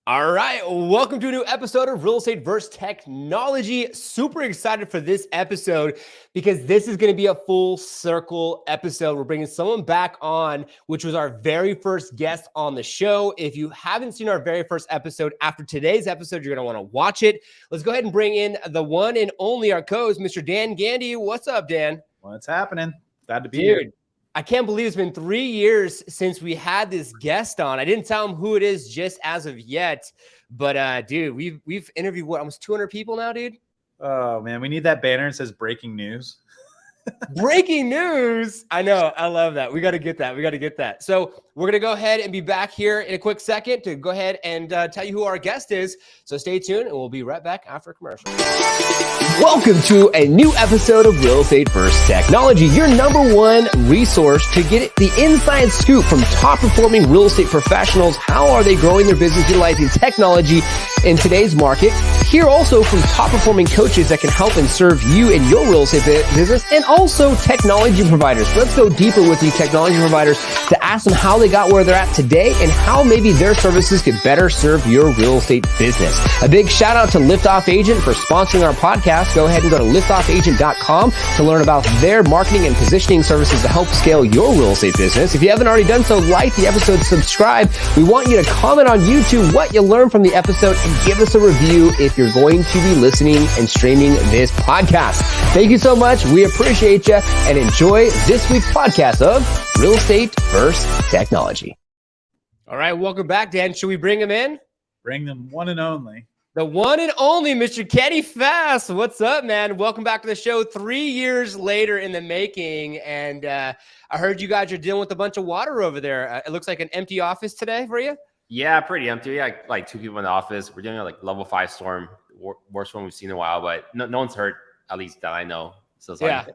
All right, welcome to a new episode of Real Estate vs. Technology. Super excited for this episode because this is going to be a full circle episode. We're bringing someone back on, which was our very first guest on the show. If you haven't seen our very first episode, after today's episode, you're going to want to watch it. Let's go ahead and bring in the one and only, our co-host, Mr. Dan Gandy. What's up, Dan? What's happening? Glad to be here. I can't believe it's been 3 years since we had this guest on. I didn't tell him who it is just as of yet, but dude, we've interviewed almost 200 people now, dude. Oh man, we need that banner that says breaking news. Breaking news. I know. I love that. We got to get that. So we're going to go ahead and be back here in a quick second to go ahead and tell you who our guest is. So stay tuned and we'll be right back after a commercial. Welcome to a new episode of Real Estate vs. Technology, your number one resource to get the inside scoop from top performing real estate professionals. How are they growing their business utilizing technology in today's market? Hear also from top performing coaches that can help and serve you in your real estate business, and also technology providers. Let's go deeper with these technology providers to ask them how they got where they're at today and how maybe their services could better serve your real estate business. A big shout out to Liftoff Agent for sponsoring our podcast. Go ahead and go to liftoffagent.com to learn about their marketing and positioning services to help scale your real estate business. If you haven't already done so, like the episode, subscribe. We want you to comment on YouTube what you learned from the episode and give us a review if you're going to be listening and streaming this podcast. Thank you so much. We appreciate you and enjoy this week's podcast of Real Estate vs. Technology. All right, welcome back, Dan. Should we bring him in? Bring them one and only. The one and only Mr. Kenny Fast. What's up, man? Welcome back to the show 3 years later in the making. And I heard you guys are dealing with a bunch of water over there. It looks like an empty office today for you. Yeah, pretty empty. We had like two people in the office. We're dealing with like level 5 storm, worst one we've seen in a while, but no one's hurt, at least that I know. So it's like,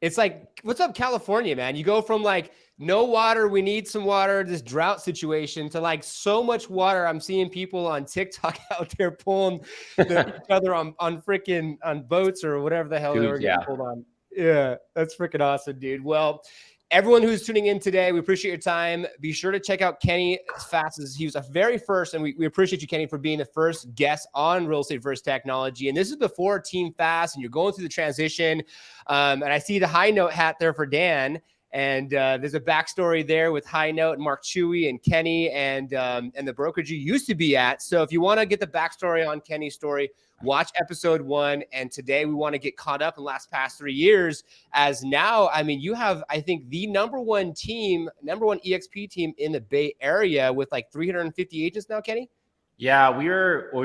it's like, what's up, California, man? You go from like no water, we need some water, this drought situation, to like so much water. I'm seeing people on TikTok out there pulling each other on freaking on boats or whatever the hell they were getting pulled on. Yeah, that's freaking awesome, dude. Well, everyone who's tuning in today, we appreciate your time. Be sure to check out Kenny Fast. He was a very first, and we appreciate you, Kenny, for being the first guest on Real Estate vs. Technology. And this is before Team Fast, and you're going through the transition. And I see the High Note hat there for Dan. And there's a backstory there with High Note and Mark Chewy and Kenny and the brokerage you used to be at. So if you want to get the backstory on Kenny's story, watch episode 1. And today we want to get caught up in the past 3 years, as now, I mean, you have, I think, the number one EXP team in the Bay Area with like 350 agents now, Kenny? Yeah, we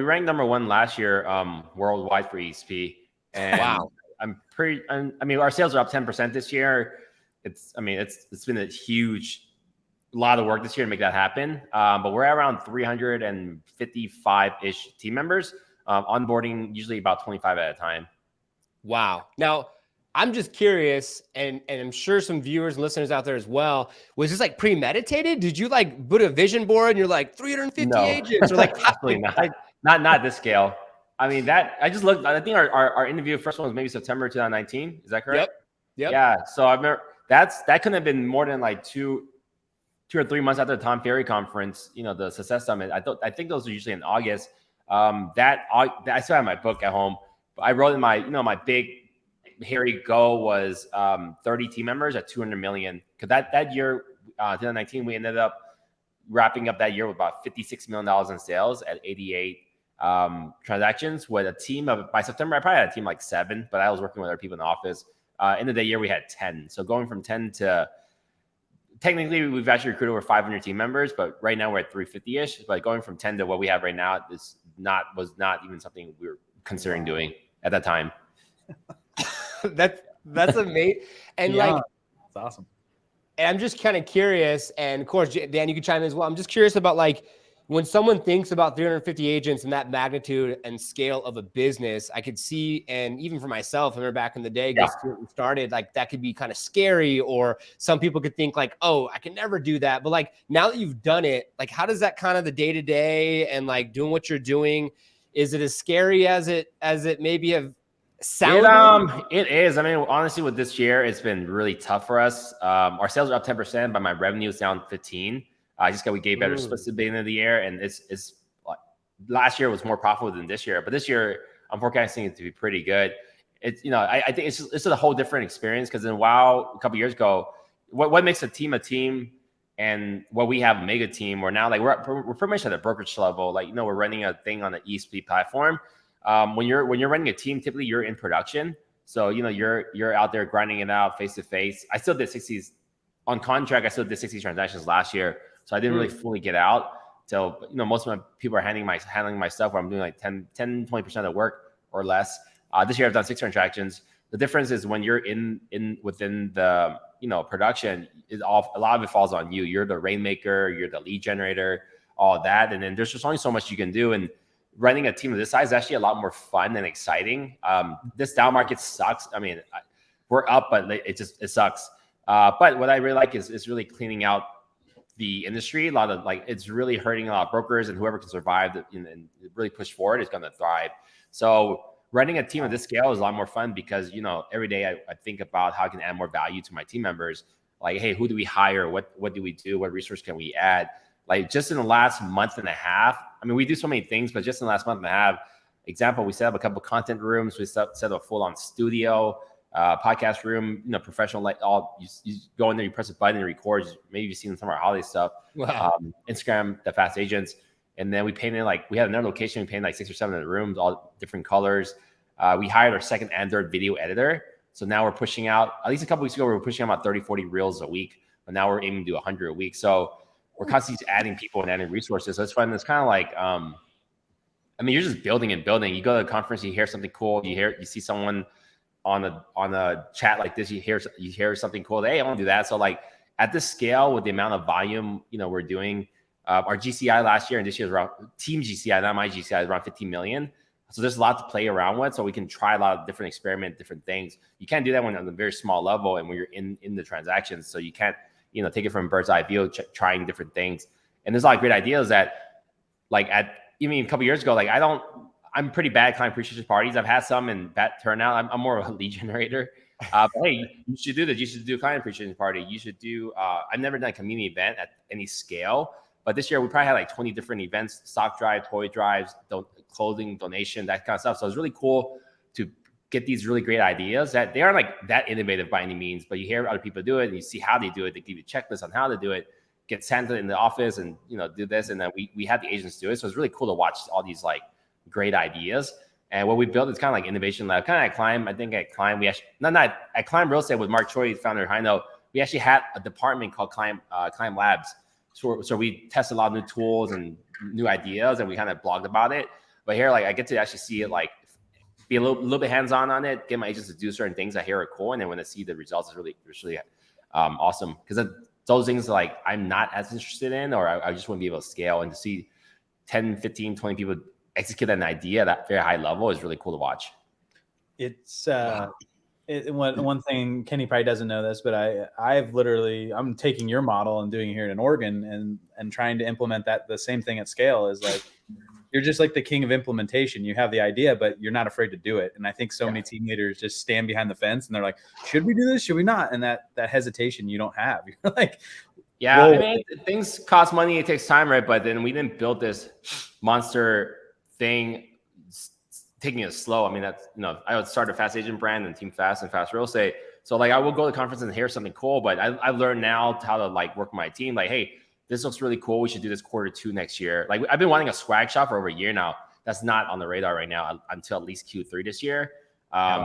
ranked number 1 last year worldwide for EXP. And wow. I mean, our sales are up 10% this year. It's been a lot of work this year to make that happen. But we're at around 355-ish team members, onboarding usually about 25 at a time. Wow. Now, I'm just curious, and I'm sure some viewers and listeners out there as well, was this like premeditated? Did you like put a vision board and you're like 350 agents? Or like absolutely not. Not this scale. I mean, I just looked, I think our interview, first one was maybe September 2019. Is that correct? Yep. Yeah. So I remember that couldn't have been more than like two or 3 months after the Tom Ferry conference, the Success Summit. I think those are usually in August. That I still have my book at home. I wrote in my big hairy goal was 30 team members at 200 million. Because that year, 2019, we ended up wrapping up that year with about $56 million in sales at 88 transactions with a team of, by September, I probably had a team like 7, but I was working with other people in the office. End of the year, we had 10. So going from 10 to, technically, we've actually recruited over 500 team members, but right now we're at 350-ish. But going from 10 to what we have right now was not even something we were considering doing at that time. That's amazing. And yeah, like, that's awesome. And I'm just kind of curious, and of course, Dan, you can chime in as well. I'm just curious about like, when someone thinks about 350 agents and that magnitude and scale of a business, I could see, and even for myself, I remember back in the day, started, like that could be kind of scary, or some people could think like, oh, I can never do that. But like, now that you've done it, like, how does that kind of the day-to-day and like doing what you're doing, is it as scary as it maybe have sounded? It is. I mean, honestly, with this year, it's been really tough for us. Our sales are up 10%, but my revenue is down 15%. We gave better splits at the beginning of the year, and it's last year was more profitable than this year, but this year I'm forecasting it to be pretty good. It's, I think it's a whole different experience, because in WoW a couple years ago, what makes a team and what we have a mega team, we're now like we're pretty much at a brokerage level. Like, we're running a thing on the eSpeed platform. When you're running a team, typically you're in production. So, you're out there grinding it out face to face. I still did 60s on contract. I still did 60 transactions last year. So I didn't really fully get out till, most of my people are handling my stuff, where I'm doing like 20% of the work or less. This year I've done 6 transactions. The difference is when you're within the, production, a lot of it falls on you. You're the rainmaker, you're the lead generator, all that. And then there's just only so much you can do. And running a team of this size is actually a lot more fun and exciting. This down market sucks. I mean, we're up, but it sucks. But what I really like is really cleaning out the industry. A lot of it's really hurting a lot of brokers, and whoever can survive and really push forward is going to thrive. So running a team of this scale is a lot more fun, because, every day I think about how I can add more value to my team members. Like, hey, who do we hire? What do we do? What resource can we add? Like, just in the last month and a half, I mean, we do so many things, but just in the last month and a half, example, we set up a couple content rooms. We set up a full-on studio, podcast room, professional, you go in there, you press a button and record. Maybe you've seen some of our holiday stuff. Wow. Instagram, the Fast Agents. And then we painted, we had another location. We painted like 6 or 7 of the rooms, all different colors. We hired our second and third video editor. So now we're pushing out, at least a couple weeks ago, we were pushing out about 30, 40 reels a week. But now we're aiming to do 100 a week. So we're constantly adding people and adding resources. So it's fun. It's kind of like, you're just building and building. You go to a conference, you hear something cool. You see someone on a chat like this, you hear something cool. Hey, I want to do that. So at this scale, with the amount of volume, we're doing, our GCI last year and this year's around team GCI, not my GCI, is around 15 million. So there's a lot to play around with. So we can try a lot of different different things. You can't do that when on a very small level and when you're in the transactions. So you can't, take it from a bird's eye view, trying different things. And there's a lot of great ideas that, even a couple years ago, I'm pretty bad at client appreciation parties. I've had some in bad turnout. I'm more of a lead generator. But hey, you should do this. You should do a client appreciation party. You should do, I've never done a community event at any scale. But this year, we probably had 20 different events: stock drive, toy drives, clothing donation, that kind of stuff. So it's really cool to get these really great ideas that they aren't that innovative by any means, but you hear other people do it and you see how they do it. They give you checklists on how to do it, get sent in the office and, do this. And then we have the agents do it. So it's really cool to watch all these great ideas. And what we built is kind of innovation lab, kind of at Climb. I think at Climb, we actually, not at Climb Real Estate with Mark Choi, founder of Hino, we actually had a department called Climb Labs. So we tested a lot of new tools and new ideas, and we kind of blogged about it. But here, I get to actually see it, be a little bit hands-on on it, get my agents to do certain things I hear are cool, and then when I see the results, it's really awesome. Because those things I'm not as interested in, or I just want to be able to scale, and to see 10, 15, 20 people execute an idea at that very high level is really cool to watch. It's one thing, Kenny probably doesn't know this, but I'm taking your model and doing it here in Oregon and trying to implement the same thing at scale. Is you're just the king of implementation. You have the idea, but you're not afraid to do it. And I think so many team leaders just stand behind the fence and they're like, should we do this? Should we not? And that hesitation you don't have. You're yeah, things cost money. It takes time, right? But then we didn't build this monster thing, taking it slow. That's, I would start a Fast Agent brand and Team Fast and Fast Real Estate. So I will go to the conference and hear something cool, but I've learned now how to work with my team. Hey, this looks really cool. We should do this Q2 next year. I've been wanting a swag shop for over a year now. That's not on the radar right now until at least Q3 this year.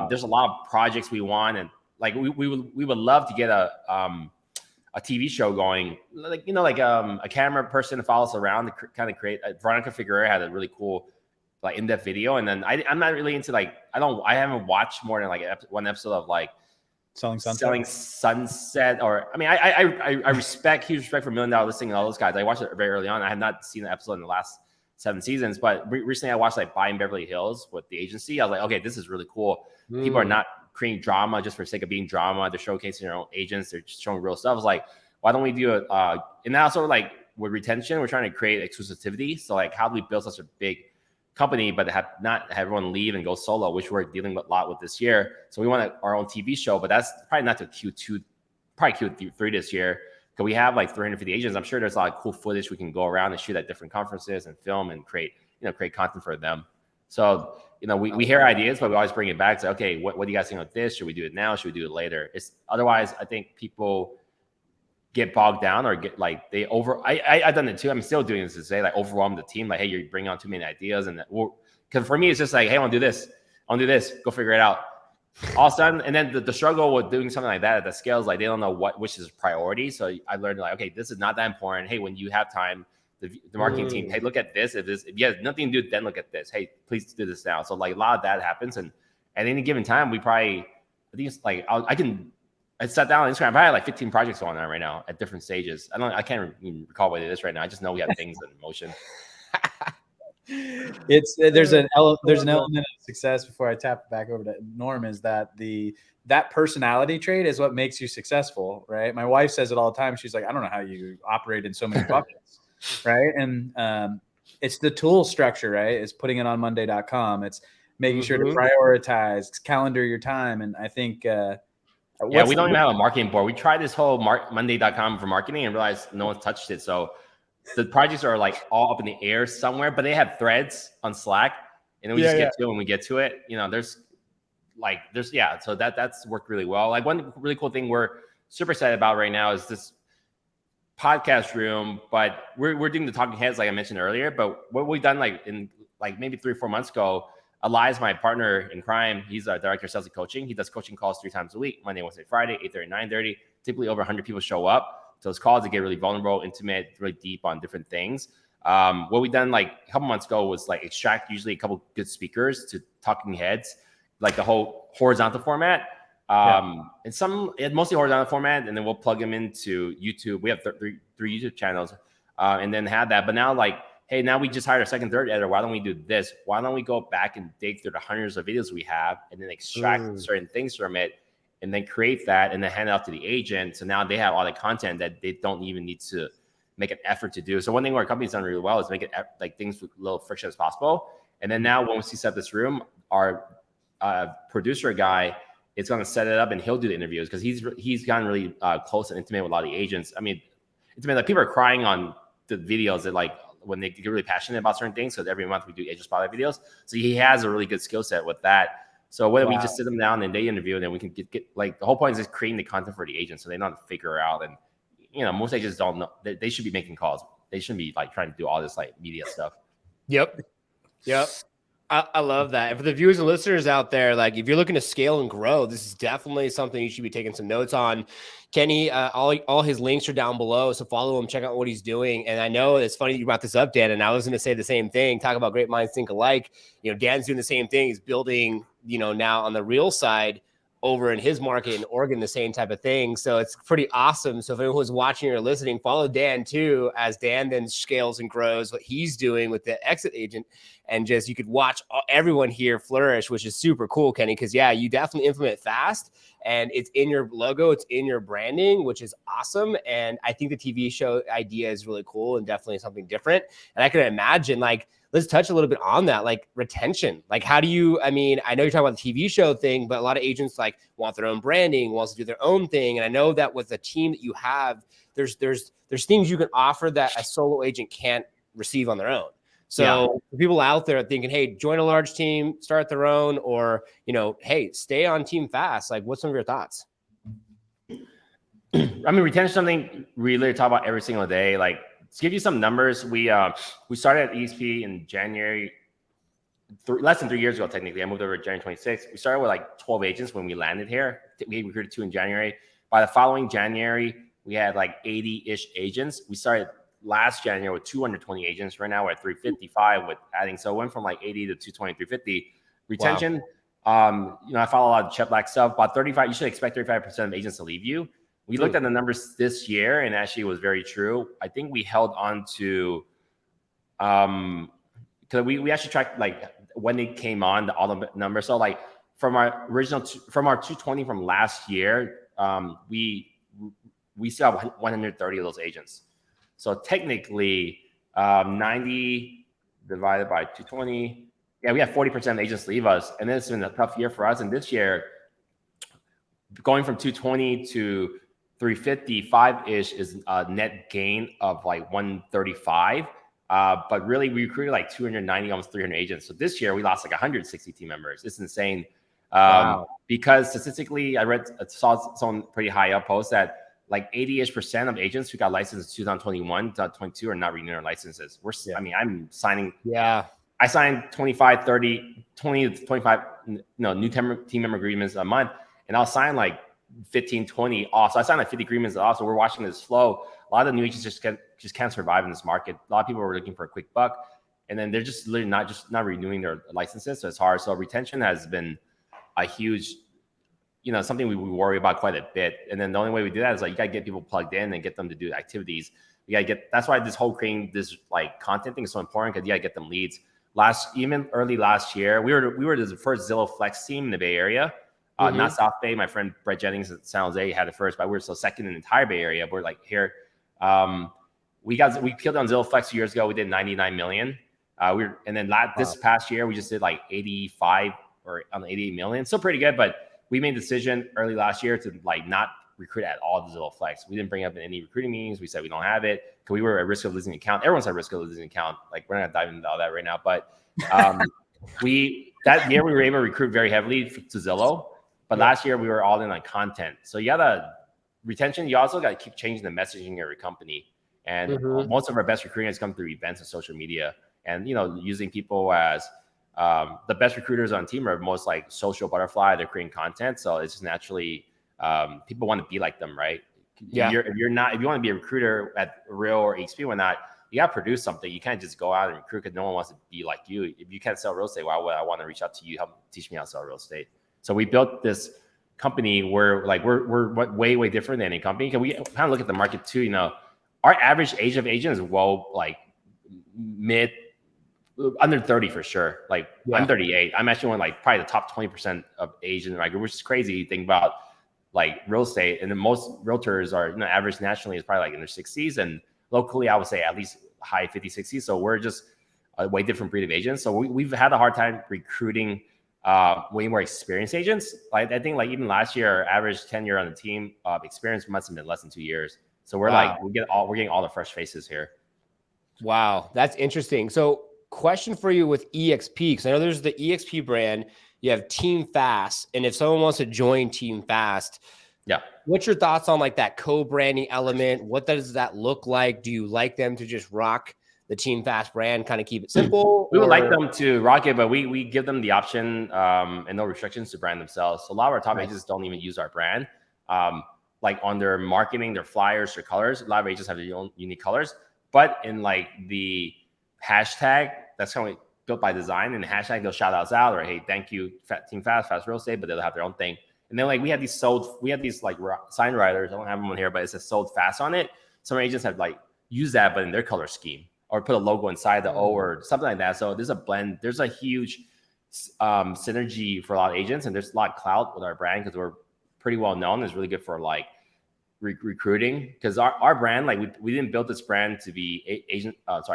There's a lot of projects we want, and we would love to get a TV show going. A camera person to follow us around to kind of create. Veronica Figueroa had a really cool in-depth video, and then I'm not really into I haven't watched more than one episode of Selling Sunset, or I respect, huge respect for $1 Million Listing and all those guys. I watched it very early on. I have not seen an episode in the last 7 seasons, but recently I watched Buying Beverly Hills with the agency. I was okay, this is really cool. People are not creating drama just for the sake of being drama. They're showcasing their own agents. They're just showing real stuff. I was why don't we do and also with retention, we're trying to create exclusivity. So how do we build such a big company, but not have everyone leave and go solo, which we're dealing with a lot with this year. So we want our own TV show, but that's probably not to Q2, probably Q3 this year. Because we have 350 agents. I'm sure there's a lot of cool footage we can go around and shoot at different conferences and film and create create content for them. So, we hear ideas, but we always bring it back to, okay, what do you guys think of this? Should we do it now? Should we do it later? Otherwise, I think people get bogged down or get like I've done it too. I'm still doing this to say, like, overwhelm the team. Like, hey, you're bringing on too many ideas. And because for me, it's just like, hey, I want to do this. I want to do this. Go figure it out. All of a sudden, and then the struggle with doing something like that at the scale is like, they don't know which is priority. So I learned, like, okay, this is not that important. Hey, when you have time, the marketing team, hey, look at this. If you have nothing to do, then look at this. Hey, please do this now. So like a lot of that happens. And at any given time, I think it's like, I sat down on Instagram. I probably had like 15 projects going on right now at different stages. I can't even recall what it is right now. I just know we have things in motion. There's an element of success. Before I tap back over to Norm, is that that personality trait is what makes you successful, right? My wife says it all the time. She's like, I don't know how you operate in so many buckets, right? And it's the tool structure, right? It's putting it on Monday.com. It's making sure to prioritize, calendar your time, and I think. We don't even have a marketing board. We tried this whole Monday.com for marketing and realized no one's touched it. So the projects are like all up in the air somewhere, but they have threads on Slack, and then we just get to it when we get to it. So that's worked really well. Like, one really cool thing we're super excited about right now is this podcast room, but we're doing the talking heads, like I mentioned earlier. But what we've done, like, in like maybe 3 or 4 months ago, Elias, my partner in crime, he's our director of sales and coaching. He does coaching calls 3 times a week, Monday, Wednesday, Friday, 8:30, 9:30. Typically over 100 people show up to those calls to get really vulnerable, intimate, really deep on different things. What we've done like a couple months ago was like extract usually a couple good speakers to talking heads, like the whole horizontal format. And mostly horizontal format, and then we'll plug them into YouTube. We have 3 YouTube channels, and then have that. But now, like, hey, now we just hired a second, third editor. Why don't we do this? Why don't we go back and dig through the hundreds of videos we have and then extract certain things from it, and then create that and then hand it off to the agent. So now they have all the content that they don't even need to make an effort to do. So one thing our company's done really well is make it like things with little friction as possible. And then now when we set up this room, our producer guy is going to set it up and he'll do the interviews because he's gotten really close and intimate with a lot of the agents. I mean, like people are crying on the videos that, like, when they get really passionate about certain things. So every month we do agent spotlight videos. So he has a really good skill set with that. So whether we just sit them down and they interview, and then we can get like, the whole point is just creating the content for the agent so they don't have to figure out. And most agents don't know. They should be making calls. They shouldn't be like trying to do all this like media stuff. Yep. I love that. And for the viewers and listeners out there, like, if you're looking to scale and grow, this is definitely something you should be taking some notes on. Kenny, all his links are down below, so follow him, check out what he's doing. And I know it's funny you brought this up, Dan, and I was going to say the same thing. Talk about great minds think alike. Dan's doing the same thing. He's building, now on the real side over in his market in Oregon, the same type of thing. So it's pretty awesome. So if anyone who's watching or listening, follow Dan too, as Dan then scales and grows what he's doing with the exit agent. And just, you could watch everyone here flourish, which is super cool, Kenny, because you definitely implement fast, and it's in your logo, it's in your branding, which is awesome. And I think the TV show idea is really cool and definitely something different. And I can imagine, like, let's touch a little bit on that, like retention. Like, how do you, I know you're talking about the TV show thing, but a lot of agents like want their own branding, wants to do their own thing. And I know that with the team that you have, there's things you can offer that a solo agent can't receive on their own. So for people out there thinking, hey, join a large team, start their own, or, hey, stay on team fast. Like, what's some of your thoughts? Retention is something we literally talk about every single day. Like, to give you some numbers, we started at EXP in January, less than 3 years ago, technically. I moved over January 26th. We started with like 12 agents when we landed here. We recruited 2 in January. By the following January, we had like 80-ish agents. We started last January with 220 agents. Right now we're at 355 with adding. So it went from like 80 to 220, 350. Retention, I follow a lot of Chet Black stuff. About 35, you should expect 35% of agents to leave you. We looked at the numbers this year, and actually it was very true. I think we held on to, because we actually tracked like when they came on, all the numbers. So like from our original, from our 220 from last year, we still have 130 of those agents. So technically, 90 divided by 220, we have 40% of agents leave us, and then it's been a tough year for us. And this year, going from 220 to 355-ish is a net gain of like 135. But really, we recruited like 290, almost 300 agents. So this year, we lost like 160 team members. It's insane. Wow. Because statistically, saw someone pretty high up post that like 80-ish% of agents who got licensed in 2021, 2022 are not renewing their licenses. I mean, I'm signing. Yeah. I signed 25, 30, 20 to 25, new team member agreements a month. And I'll sign like 15, 20 off. So I signed like 50 agreements off. So we're watching this flow. A lot of the new agents just can't survive in this market. A lot of people are looking for a quick buck, and then they're just literally not renewing their licenses. So it's hard. So retention has been a huge, something we worry about quite a bit. And then the only way we do that is like, you got to get people plugged in and get them to do activities. That's why this whole creating this like content thing is so important, because you got to get them leads. Even early last year, we were the first Zillow Flex team in the Bay Area. Not South Bay. My friend Brett Jennings at San Jose had it first, but we were still second in the entire Bay Area. We're like here. We peeled on Zillow Flex 2 years ago. We did 99 million. This past year we just did like 85 or 88 million. Still pretty good, but we made a decision early last year to like not recruit at all to Zillow Flex. We didn't bring up in any recruiting meetings. We said we don't have it because we were at risk of losing account. Everyone's at risk of losing account. Like, we're not gonna dive into all that right now, but that year we were able to recruit very heavily to Zillow. But last year we were all in on content. So you gotta retention. You also gotta keep changing the messaging of your company. And most of our best recruiting has come through events and social media, and using people as the best recruiters on team are most like social butterfly. They're creating content, so it's just naturally people want to be like them, right? Yeah. If you want to be a recruiter at Real or XP or not, you got to produce something. You can't just go out and recruit because no one wants to be like you. If you can't sell real estate, why would I want to reach out to you, help teach me how to sell real estate? So we built this company where like we're way different than any company. Because we kind of look at the market too. Our average age of agent is mid under 30 for sure. Like, I'm 38. I'm actually one like probably the top 20% of agents in my group, which is crazy. You think about like real estate, and then most realtors are average nationally is probably like in their 60s, and locally I would say at least high 50s, 60s. So we're just a way different breed of agents. So we've had a hard time recruiting way more experienced agents. Like, I think like even last year, our average tenure on the team experience must have been less than 2 years. So we're we're getting all the fresh faces here. Wow, that's interesting. So question for you with EXP, because I know there's the EXP brand, you have Team Fast, and if someone wants to join Team Fast, what's your thoughts on like that co-branding element? What does that look like? Do you like them to just rock the Team Fast brand, kind of keep it simple? We would like them to rock it, but we give them the option and no restrictions to brand themselves. So a lot of our top agents don't even use our brand. Like on their marketing, their flyers, their colors, a lot of agents have their own unique colors. But in like the hashtag, that's kind of built by design, and the hashtag, they'll shout us out, or hey, thank you, Team Fast Real Estate, but they'll have their own thing. And then like we have these like sign writers. I don't have them on here, but it says sold fast on it. Some agents have like used that, but in their color scheme, or put a logo inside the O or something like that. So there's a blend. There's a huge synergy for a lot of agents, and there's a lot of clout with our brand because we're pretty well known. It's really good for like recruiting, because our brand, like we didn't build this brand to be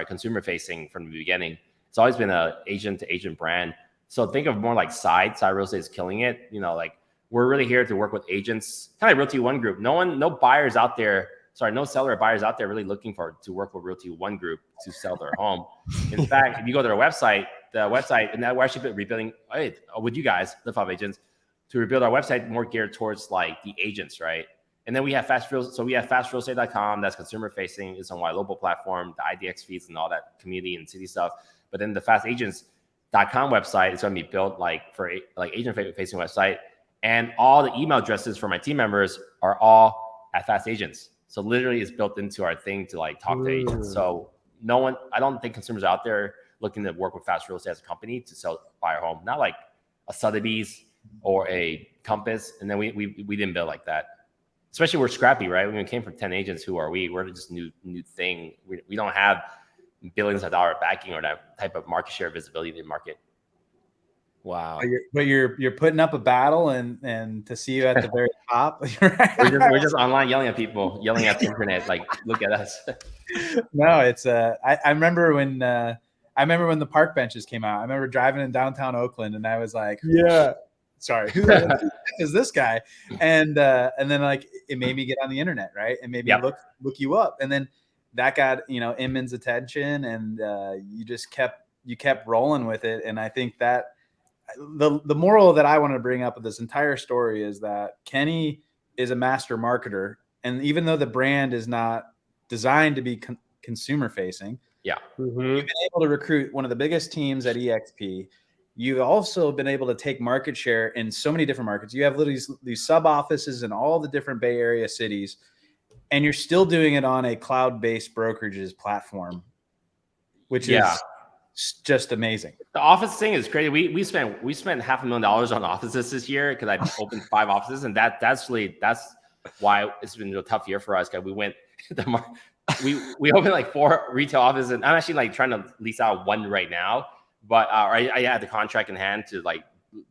consumer facing from the beginning. It's always been a agent to agent brand. So think of more like side real estate is killing it. Like we're really here to work with agents, kind of Realty One Group. No buyers out there, no seller or buyers out there really looking to work with Realty One Group to sell their home. In fact, if you go to their website, and now we're actually rebuilding with you guys, the 5 agents, to rebuild our website more geared towards like the agents, right? And then we have we have fastrealestate.com. That's consumer facing. It's on my local platform, the IDX feeds and all that community and city stuff. But then the fastagents.com website is going to be built like for like agent facing website. And all the email addresses for my team members are all at Fast Agents. So literally it's built into our thing to like talk to agents. So I don't think consumers out there looking to work with Fast Real Estate as a company to buy a home, not like a Sotheby's or a Compass. And then we didn't build like that. Especially we're scrappy, right? We came from 10 agents. Who are we? We're just new thing. We don't have billions of dollar backing or that type of market share visibility in the market. Wow. But you're putting up a battle, and to see you at the very top. we're just online yelling at people, yelling at the internet, like, look at us. No, it's I remember when the park benches came out. I remember driving in downtown Oakland, and I was like, sorry, who is this guy? And then like it made me get on the internet, right? And maybe look you up. And then that got, Inman's attention, and you kept rolling with it. And I think that the moral that I want to bring up of this entire story is that Kenny is a master marketer. And even though the brand is not designed to be consumer facing, you've been able to recruit one of the biggest teams at EXP. You've also been able to take market share in so many different markets. You have literally these sub offices in all the different Bay Area cities, and you're still doing it on a cloud-based brokerages platform, which is just amazing. The office thing is crazy. We spent $500,000 on offices this year because I opened 5 offices, and that's why it's been a tough year for us. Because we opened like 4 retail offices, and I'm actually like trying to lease out 1 right now. But I had the contract in hand to like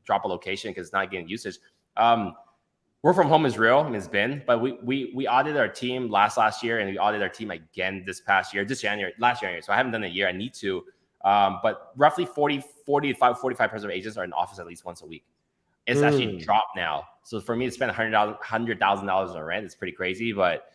drop a location because it's not getting usage. Work from home is real. I mean, it's been, but we audited our team last year, and we audited our team again last January. So I haven't done a year. I need to. But roughly 45% of agents are in office at least once a week. It's actually dropped now. So for me to spend $100,000 on rent is pretty crazy. But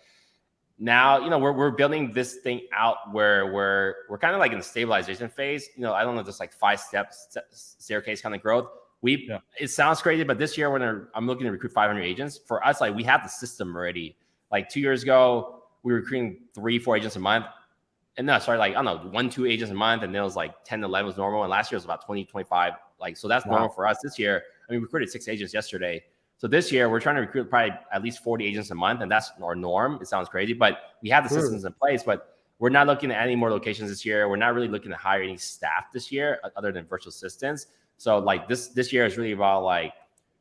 now, we're building this thing out where we're kind of like in the stabilization phase. I don't know, just like 5 steps, staircase kind of growth. It sounds crazy, but this year I'm looking to recruit 500 agents. For us, like we have the system already. Like 2 years ago, we were recruiting 3-4 agents a month. And no, sorry, like, I don't know, 1-2 agents a month. And then it was like 10-11 was normal. And last year was about 20-25. Like, so that's normal for us. This year, we recruited 6 agents yesterday. So this year we're trying to recruit probably at least 40 agents a month. And that's our norm. It sounds crazy, but we have the systems in place, but we're not looking at any more locations this year. We're not really looking to hire any staff this year other than virtual assistants. So like this year is really about like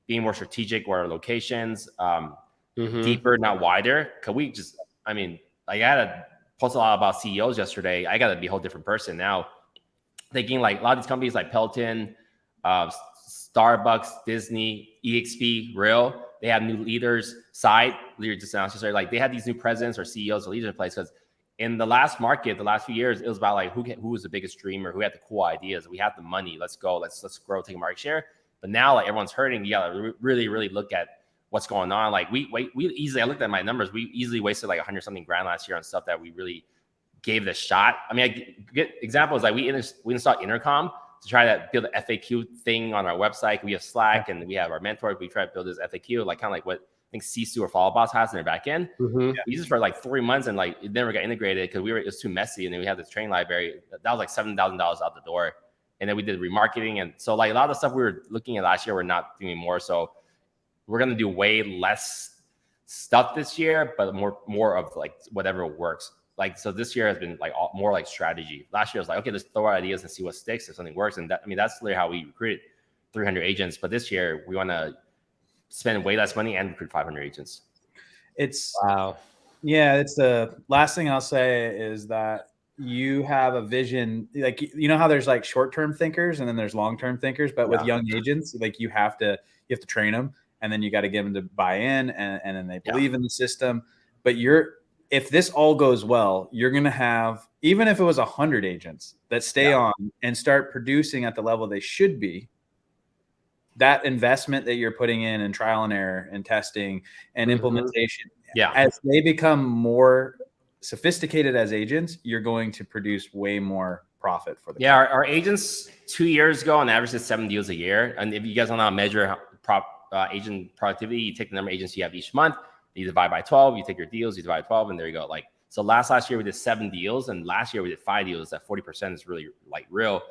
being more strategic with our locations, deeper, not wider. Cause I had to post a lot about CEOs yesterday. I got to be a whole different person now. Thinking like a lot of these companies like Peloton, Starbucks, Disney, EXP, Real, they have new leaders, leader just announced yesterday, like they had these new presidents or CEOs or leaders in place. Because in the last few years, it was about like who was the biggest dreamer, who had the cool ideas. We have the money. Let's go. Let's grow, take a market share. But now like everyone's hurting. You gotta really, really look at what's going on. Like we easily, I looked at my numbers. We easily wasted like 100-something grand last year on stuff that we really gave it a shot. I mean, I get examples like we installed Intercom to try to build an FAQ thing on our website. We have Slack and we have our mentors. We try to build this FAQ, like kind of like what I think Sisu or Follow Boss has in their back end. We used it for like 3 months and like it never got integrated because it was too messy. And then we had this training library that was like $7,000 out the door. And then we did remarketing. And so like a lot of the stuff we were looking at last year, we're not doing more. So we're going to do way less stuff this year, but more of like whatever works. Like, so this year has been like more like strategy. Last year was like, okay, let's throw out ideas and see what sticks if something works. And that's literally how we recruited 300 agents. But this year we want to spend way less money and recruit 500 agents. It's wow. Yeah. It's the last thing I'll say is that you have a vision, like, how there's like short-term thinkers and then there's long-term thinkers, but with young agents, like you have to train them and then you got to get them to buy in and then they believe in the system. But if this all goes well, you're going to have, even if it was 100 agents that stay on and start producing at the level they should be, that investment that you're putting in and trial and error and testing and implementation, as they become more sophisticated as agents, you're going to produce way more profit for the company. Our agents 2 years ago on average did 7 deals a year. And if you guys don't know how to measure agent productivity, you take the number of agents you have each month, you divide by 12, you take your deals, you divide by 12, and there you go. Like, so last year we did 7 deals, and last year we did 5 deals. That 40% is really like real.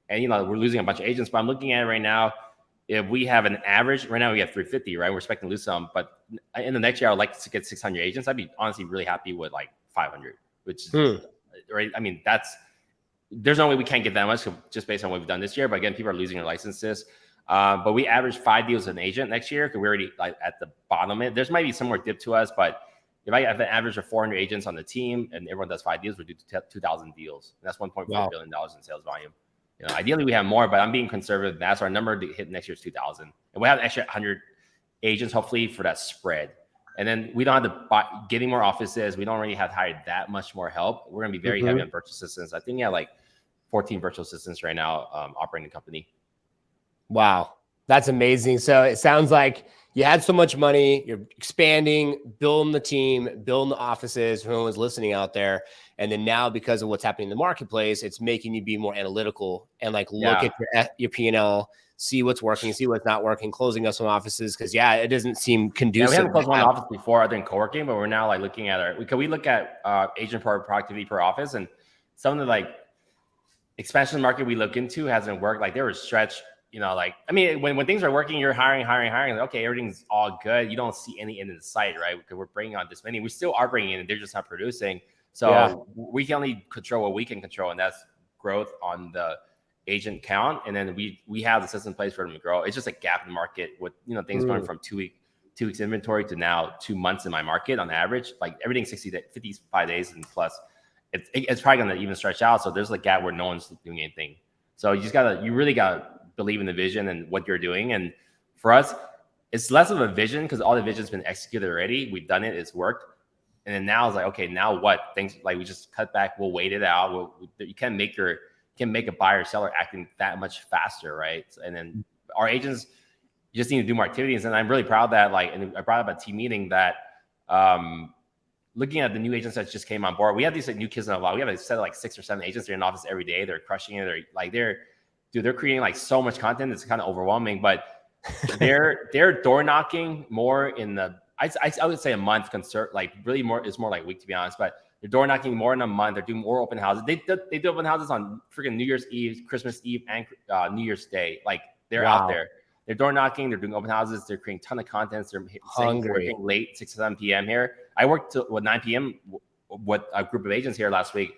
And we're losing a bunch of agents, but I'm looking at it right now. If we have an average, right now we have 350, right? We're expecting to lose some, but in the next year, I'd like to get 600 agents. I'd be honestly really happy with like 500, which is right. I mean, there's no way we can't get that much just based on what we've done this year. But again, people are losing their licenses. But we average 5 deals an agent next year because we're already like at the bottom of it. There's might be some more dip to us, but if I have an average of 400 agents on the team and everyone does 5 deals, we do 2,000 deals. And that's $1.4 billion in sales volume. Ideally we have more, but I'm being conservative. That's our number to hit next year's 2,000. And we have an extra 100 agents, hopefully, for that spread. And then we don't have to getting more offices. We don't really have to hire that much more help. We're going to be very heavy on virtual assistants. I think we have like 14 virtual assistants right now operating the company. Wow. That's amazing. So it sounds like You had so much money, you're expanding, building the team, building the offices, whoever's listening out there. And then now, because of what's happening in the marketplace, it's making you be more analytical and like look Yeah. at your P&L, see what's working, see what's not working, closing up some offices. Cause yeah, it doesn't seem conducive. We haven't closed one office before other than co-working, but we're now like looking at we look at agent productivity per office, and some of the like expansion market we look into hasn't worked. Like there was stretch, like, I mean, when things are working, you're hiring. Like, okay, everything's all good. You don't see any end in sight, right? Because we're bringing on this many. We still are bringing in, and they're just not producing. So we can only control what we can control, and that's growth on the agent count. And then we have the system in place for them to grow. It's just a gap in the market with, things going from 2 weeks inventory to now 2 months in my market on average. Like everything's 55 days and plus. It's probably going to even stretch out. So there's a gap where no one's doing anything. So you really gotta believe in the vision and what you're doing. And for us, it's less of a vision because all the vision's been executed already. We've done it. It's worked. And then now it's like, okay, now what? Things like we just cut back. We'll wait it out. You can't make a buyer or seller acting that much faster, right? And then our agents just need to do more activities. And I'm really proud that and I brought up at team meeting that looking at the new agents that just came on board, we have these new kids in the lot. We have a set of 6 or 7 agents. They're in office every day. They're crushing it. They're creating so much content. It's kind of overwhelming, but they're door knocking more in the, I would say a month really more, it's more like a week to be honest, but they're door knocking more in a month. They're doing more open houses. They do open houses on freaking New Year's Eve, Christmas Eve, and New Year's Day. Like they're out there. They're door knocking. They're doing open houses. They're creating a ton of content. They're working late, 6 to 7 p.m. here. I worked till 9 p.m. with a group of agents here last week.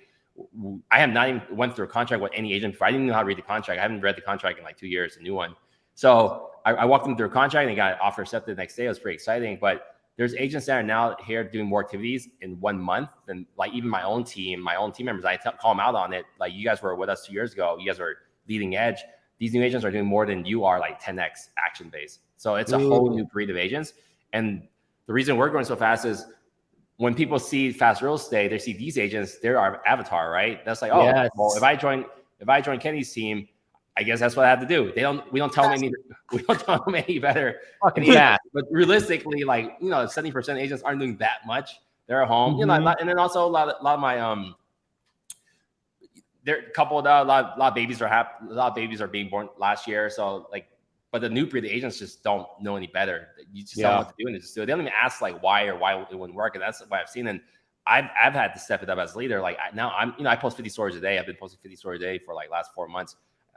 I have not even went through a contract with any agent before. I didn't even know how to read the contract. I haven't read the contract in 2 years, a new one. So I walked them through a contract and they got an offer accepted the next day. It was pretty exciting. But there's agents that are now here doing more activities in 1 month than even my own team members. I call them out on it. Like you guys were with us 2 years ago. You guys are leading edge. These new agents are doing more than you are, 10x action based. So it's a whole new breed of agents. And the reason we're growing so fast is when people see fast real estate, they see these agents, they're our avatar, right? That's like, well, if I join Kenny's team, I guess that's what I have to do. We don't tell them any better. But realistically, 70% agents aren't doing that much. They're at home, and then also a lot of my there a lot of babies are being born last year. So but the new breed of agents just don't know any better. You just don't know what to do and just do it. They don't even ask why it wouldn't work. And that's what I've seen. And I've had to step it up as a leader. Now I post 50 stories a day. I've been posting 50 stories a day for last 4 months.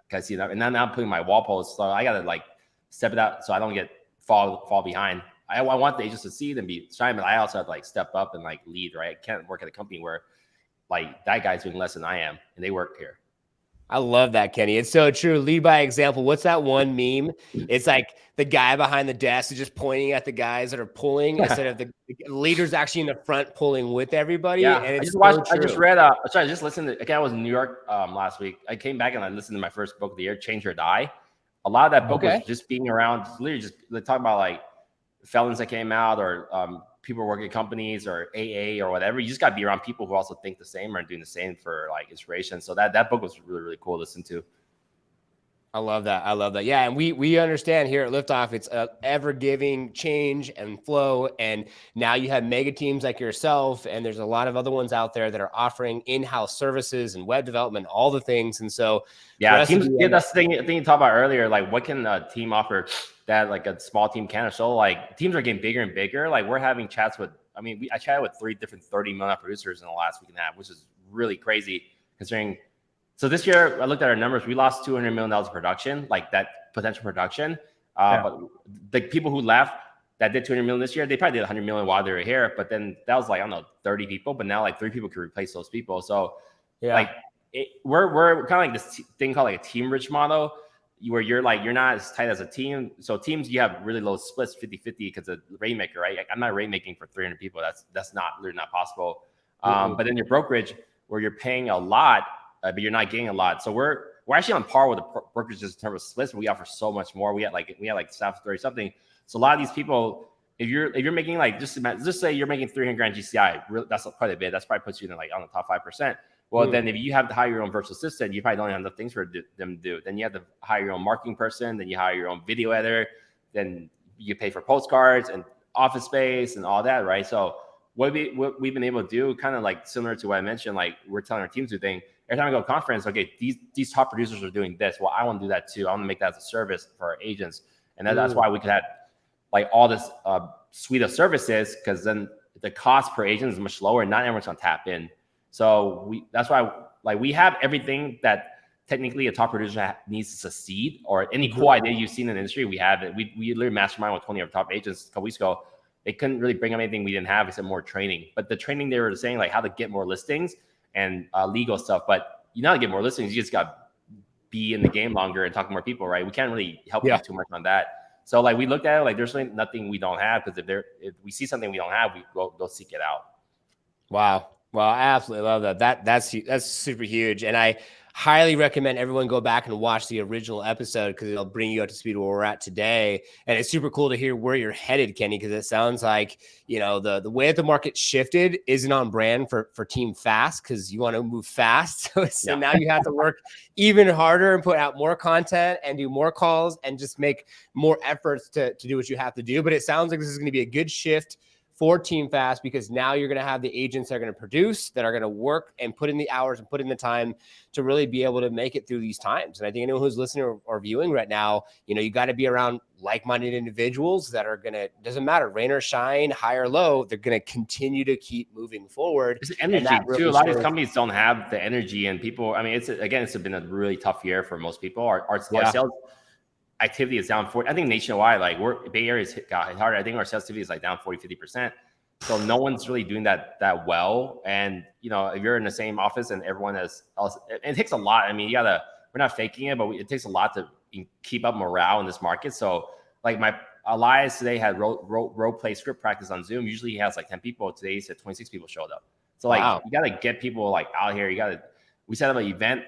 Cause see that, and now I'm putting my wall posts. So I gotta step it up so I don't fall behind. I want the agents to see it and be shy, but I also have to step up and lead, right? I can't work at a company where that guy's doing less than I am and they work here. I love that, Kenny. It's so true. Lead by example. What's that one meme? It's the guy behind the desk is just pointing at the guys that are pulling instead of the leaders actually in the front pulling with everybody. Yeah, and it's I just listened to, again, I was in New York last week. I came back and I listened to my first book of the year, Change or Die. A lot of that book was just being around, literally just talking about felons that came out or people working at companies or AA or whatever. You just got to be around people who also think the same or are doing the same for inspiration. So that book was really, really cool to listen to. I love that. Yeah. And we understand here at Liftoff, it's a ever giving change and flow. And now you have mega teams like yourself. And there's a lot of other ones out there that are offering in-house services and web development, all the things. And so teams, that's the thing you talked about earlier. What can a team offer that a small team can? So teams are getting bigger and bigger. We're having chats with, I chatted with 3 different 30 million producers in the last week and a half, which is really crazy considering. So this year, I looked at our numbers. We lost $200 million of production, that potential production. But the people who left that did $200 million this year, they probably did $100 million while they were here. But then that was I don't know, 30 people. But now 3 people can replace those people. So we're kind of this thing called a team rich model, where you're not as tight as a team. So teams, you have really low splits, 50-50 because of rainmaker, right? I'm not rainmaking for 300 people. That's literally not possible. But then your brokerage, where you're paying a lot, but you're not getting a lot. So we're actually on par with the brokerages in terms of splits, but we offer so much more. We had staff 30 something. So a lot of these people, if you're making just say you're making 300 grand GCI, that's quite a bit. That's probably puts you in on the top 5%. Well, then if you have to hire your own virtual assistant, you probably don't have enough things for them to do. Then you have to hire your own marketing person. Then you hire your own video editor. Then you pay for postcards and office space and all that, right? So what we've been able to do, kind of like similar to what I mentioned, like we're telling our teams to do things. Every time I go to a conference, okay, these top producers are doing this. Well, I want to do that too. I want to make that as a service for our agents, and that's why we could have like all this suite of services, because then the cost per agent is much lower, and not everyone's gonna tap in. So that's why like we have everything that technically a top producer needs to succeed, or any cool idea you've seen in the industry. We have it. We literally mastermind with 20 of our top agents a couple weeks ago. They couldn't really bring up anything we didn't have except more training. But the training, they were saying like how to get more listings and legal stuff. But you know how to get more listings, you just got to be in the game longer and talk to more people, right? We can't really help you too much on that. So like we looked at it like there's really nothing we don't have, because if we see something we don't have, we go seek it out. Wow. Well, I absolutely love that. That's super huge. And I highly recommend everyone go back and watch the original episode, because it'll bring you up to speed where we're at today. And it's super cool to hear where you're headed, Kenny, because it sounds like, the way that the market shifted isn't on brand for Team Fast, because you want to move fast. So now you have to work even harder and put out more content and do more calls and just make more efforts to do what you have to do. But it sounds like this is going to be a good shift for Team Fast, because now you're going to have the agents that are going to produce, that are going to work and put in the hours and put in the time to really be able to make it through these times. And I think anyone who's listening or viewing right now, you got to be around like-minded individuals that are going to, doesn't matter, rain or shine, high or low, they're going to continue to keep moving forward. It's energy really too. A lot of these companies don't have the energy, and people, I mean, it's been a really tough year for most people. Our sales activity is down 40. I think nationwide, like Bay Area's got hit hard. I think our sales activity is like down 50%. So no one's really doing that well. And if you're in the same office and everyone else, it takes a lot. I mean, we're not faking it, but it takes a lot to keep up morale in this market. So like my Elias today had role play script practice on Zoom. Usually he has like 10 people. Today he said 26 people showed up. So like you got to get people like out here. We set up an event.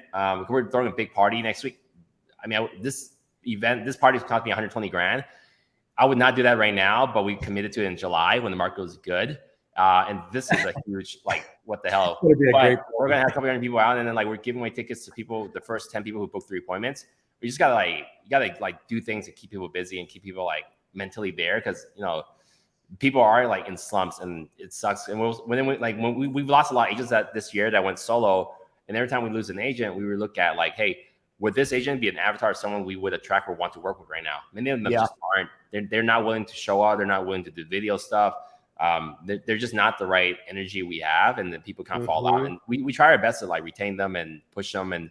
We're throwing a big party next week. I mean, this party's cost me 120 grand. I would not do that right now, but we committed to it in July when the market was good. And this is a huge, like, what the hell? We're going to have a couple hundred people out, and then like we're giving away tickets to people, the first 10 people who booked 3 appointments. We just gotta do things to keep people busy and keep people like mentally there, because people are like in slumps and it sucks. And we've lost a lot of agents this year that went solo, and every time we lose an agent, we would look at like, hey, would this agent be an avatar of someone we would attract or want to work with right now? Many of them just aren't. They're not willing to show up. They're not willing to do video stuff. They're just not the right energy we have, and then people kind of fall out. And we try our best to like retain them and push them. And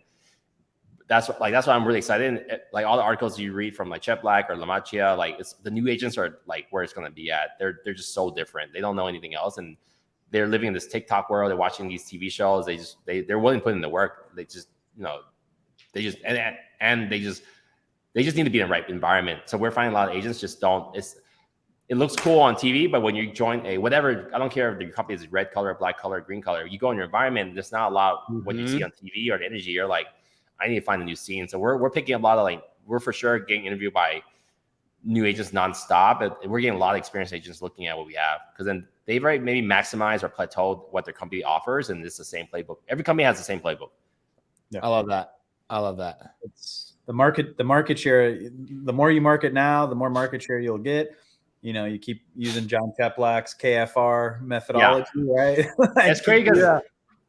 that's why I'm really excited. And like all the articles you read from like Chet Black or La Machia, like the new agents are like where it's going to be at. They're just so different. They don't know anything else, and they're living in this TikTok world. They're watching these TV shows. They're willing to put in the work. They just they just need to be in the right environment. So we're finding a lot of agents just don't. It looks cool on TV, but when you join whatever, I don't care if your company is red color, black color, green color, you go in your environment, there's not a lot what you see on TV or the energy. You're like, I need to find a new scene. So we're picking up a lot of we're for sure getting interviewed by new agents nonstop, but we're getting a lot of experienced agents looking at what we have, because then they've already maybe maximized or plateaued what their company offers, and it's the same playbook. Every company has the same playbook. Yeah. I love that. It's the market share. The more you market now, the more market share you'll get. You keep using John Teplak's KFR methodology, right? It's crazy because a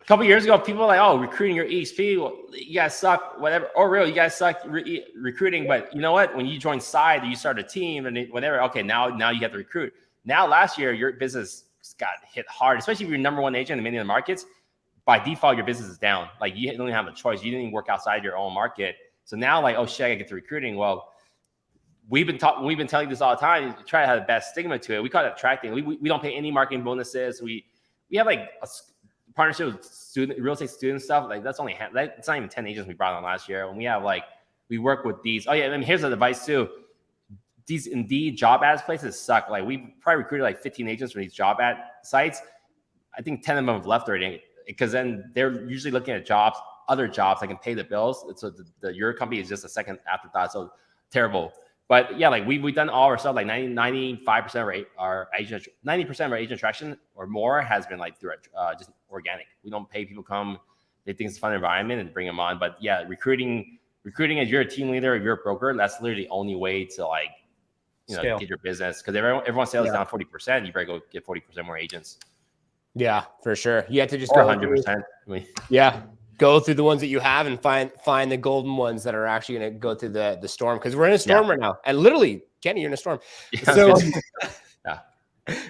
couple of years ago, people were like, "Oh, recruiting your EXP, well, you guys suck." Whatever. Or real, you guys suck recruiting. But you know what? When you join Side, you start a team, and whatever. Okay, now you have to recruit. Now, last year, your business got hit hard, especially if you're number one agent in many of the markets. By default, your business is down. Like you don't even have a choice. You didn't even work outside your own market. So now, like, oh shit, I gotta get to recruiting. Well, we've been telling you this all the time. Try to have the best stigma to it. We call it attracting. We don't pay any marketing bonuses. We have like a partnership with real estate student stuff. Like that's it's not even 10 agents we brought on last year. And we have we work with these. Oh yeah, and here's the advice too. These Indeed job ads places suck. Like we probably recruited like 15 agents from these job ad sites. I think 10 of them have left already, because then they're usually looking at other jobs that can pay the bills. So your company is just a second afterthought. So terrible. But yeah, like we've done all our stuff. Like 95% of our agent, 90% of our agent attraction or more has been like through just organic. We don't pay people come. They think it's a fun environment and bring them on. But yeah, recruiting as you're a team leader, if you're a broker, that's literally the only way to Scale. get your business, because everyone sales down 40%. You better go get 40% more agents. Yeah, for sure. You have to just Or go 100%. go through the ones that you have and find the golden ones that are actually going to go through the storm, because we're in a storm right now. And literally, Kenny, you're in a storm. So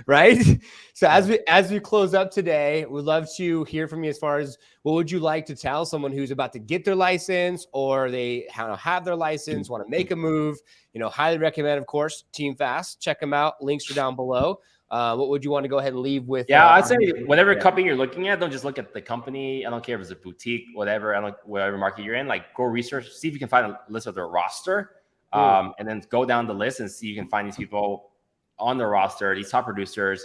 right. So as we close up today, we'd love to hear from you as far as what would you like to tell someone who's about to get their license, or they have their license, want to make a move. Highly recommend, of course, Team Fast. Check them out. Links are down below. What would you want to go ahead and leave with? Yeah, I'd say whatever company you're looking at, don't just look at the company. I don't care if it's a boutique, whatever. Whatever market you're in, like go research, see if you can find a list of their roster, and then go down the list and see if you can find these people on their roster, these top producers,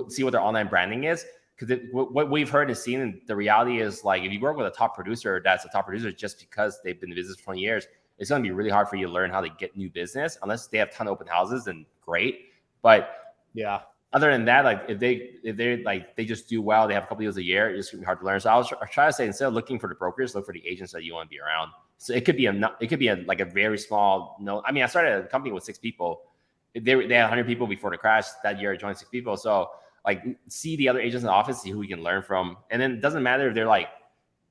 see what their online branding is. Because what we've heard and seen, and the reality is, like, if you work with a top producer, that's a top producer just because they've been in business for 20 years, it's going to be really hard for you to learn how to get new business unless they have a ton of open houses, then great. But yeah, other than that, like if they like they just do well, they have a couple deals a year, it's gonna be hard to learn. So I try to say, instead of looking for the brokers, look for the agents that you want to be around. So it could be like a very small. I mean, I started a company with 6 people. They had 100 people before the crash. That year I joined 6 people. So like, see the other agents in the office, see who we can learn from. And then it doesn't matter if they're like,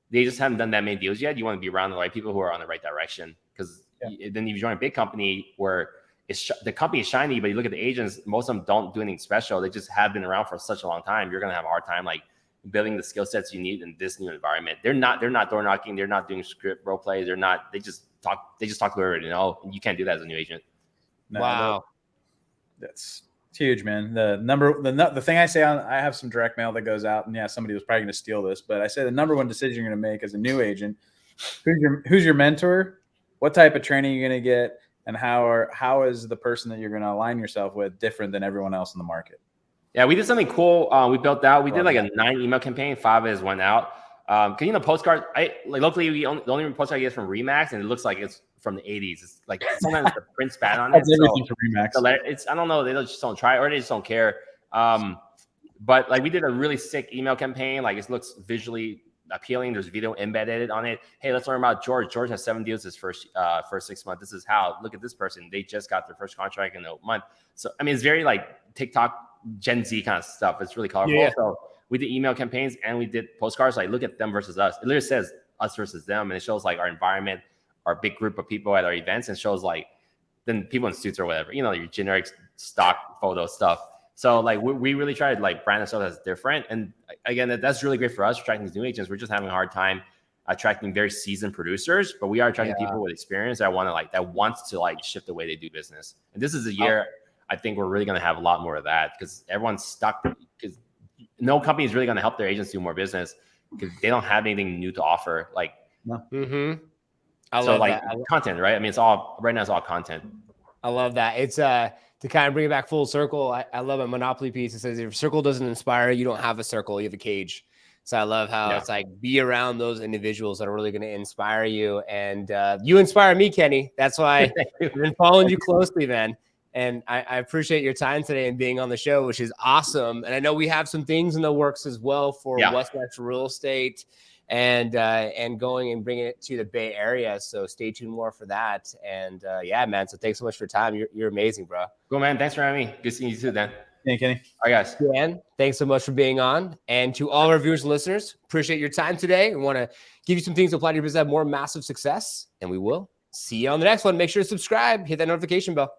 they just haven't done that many deals yet. You want to be around the right people who are on the right direction. Because then you join a big company where the company is shiny, but you look at the agents, most of them don't do anything special. They just have been around for such a long time. You're going to have a hard time like building the skill sets you need in this new environment. They're not door knocking. They're not doing script role plays. They just talk to whoever they know. And you can't do that as a new agent. No, wow. It's huge, man. The thing I say I have some direct mail that goes out, and somebody was probably going to steal this, but I say the number one decision you're going to make as a new agent, who's your mentor, what type of training you're going to get, and how is the person that you're going to align yourself with different than everyone else in the market? Yeah, we did something cool. We built out. We did like a 9 email campaign. 5 of us went out. Cause postcards. Locally, the only postcard I get is from Remax, and it looks like it's from the 80s. It's like sometimes the print's bad on it. That's everything from Remax. I don't know. They just don't try, or they just don't care. But like we did a really sick email campaign. Like it looks visually appealing. There's video embedded on it. Hey, let's learn about George. George has 7 deals his first 6 months. This is how. Look at this person. They just got their first contract in a month. So I mean, it's very like TikTok, Gen Z kind of stuff. It's really colorful. Yeah. So we did email campaigns and we did postcards. Like look at them versus us. It literally says us versus them, and it shows like our environment, our big group of people at our events, and shows like then people in suits or whatever. Your generic stock photo stuff. So like we really try to like brand ourselves as different. And again, that's really great for us attracting these new agents. We're just having a hard time attracting very seasoned producers, but we are attracting people with experience that wants to shift the way they do business. And this is a year I think we're really going to have a lot more of that, because everyone's stuck, because no company is really going to help their agents do more business because they don't have anything new to offer. Like, no. I love that. Content, right? I mean, it's all content. I love that. It's to kind of bring it back full circle. I love a Monopoly piece. It says, if a circle doesn't inspire you, don't have a circle, you have a cage. So I love how it's like, be around those individuals that are really going to inspire you. And you inspire me, Kenny. That's why I've been following you closely, man. And I appreciate your time today and being on the show, which is awesome. And I know we have some things in the works as well for West Real Estate and going and bringing it to the Bay Area. So stay tuned more for that. And man. So thanks so much for your time. You're amazing, bro. Cool, man. Thanks for having me. Good seeing you too, Dan. Hey, Kenny. All right, guys. Dan, thanks so much for being on. And to all our viewers and listeners, appreciate your time today. We want to give you some things to apply to your business, have more massive success. And we will see you on the next one. Make sure to subscribe, hit that notification bell.